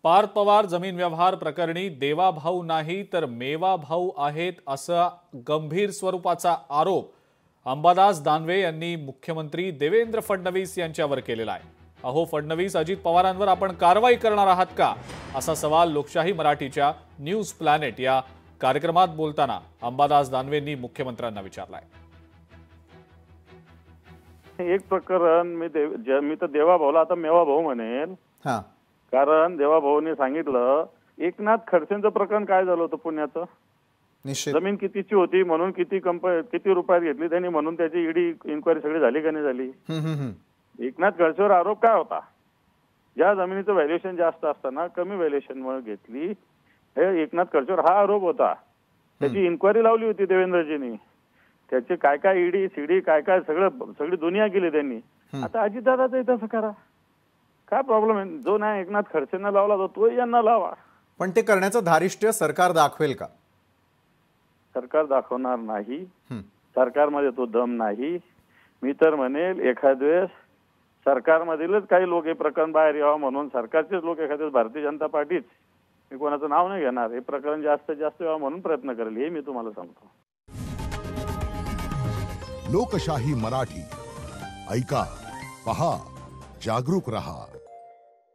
पार्थ पवार जमीन व्यवहार प्रकरणी देवाभाऊ नाही तर मेवाभाऊ आहेत असा गंभीर स्वरूपाचा आरोप अंबादास दानवे यांनी मुख्यमंत्री देवेंद्र फडणवीस यांच्यावर केलेला आहे। अहो फडणवीस अजित पवारांवर आपण कारवाई करणार आहात का असा सवाल लोकशाही मराठीच्या न्यूज प्लॅनेट या कार्यक्रमात बोलताना अंबादास दानवेंनी मुख्यमंत्र्यांना विचारलाय। एक प्रकरण मी तर देवाभाऊला आता मेवाभाऊ म्हणेल, कारण देवाभाऊने सांगितलं एकनाथ खडसेंचं प्रकरण काय झालं होतं पुण्याचं, जमीन कितीची होती म्हणून किती रुपयात घेतली त्यांनी म्हणून त्याची ईडी इन्क्वायरी सगळी झाली का नाही झाली। एकनाथ खडसेवर आरोप काय होता, ज्या जमिनीचं व्हॅल्युएशन जास्त असताना कमी व्हॅल्युएशन मुळे घेतली, हे एकनाथ खडसेवर हा आरोप होता। त्याची इन्क्वायरी लावली होती देवेंद्रजींनी, त्याचे काय काय ईडी सीडी काय काय सगळी दुनिया केली त्यांनी। आता अजितदादाचं तसं करा, काय प्रॉब्लेम आहे? जो नाही एकनाथ खडसेंना लावला तो यांना लावा, पण ते करण्याचं धारिष्ट्य सरकार दाखवेल का? सरकार दाखवणार नाही, सरकारमध्ये तो दम नाही। मी तर म्हणेल एखाद वेळेस सरकारमधीलच काही लोक हे प्रकरण बाहेर यावं म्हणून सरकारचेच लोक एखाद्या भारतीय जनता पार्टीच, मी कोणाचं नाव नाही घेणार, हे प्रकरण जास्तीत जास्त यावं म्हणून प्रयत्न करेल, हे मी तुम्हाला सांगतो। लोकशाही मराठी ऐका, पहा, जागरूक रहा।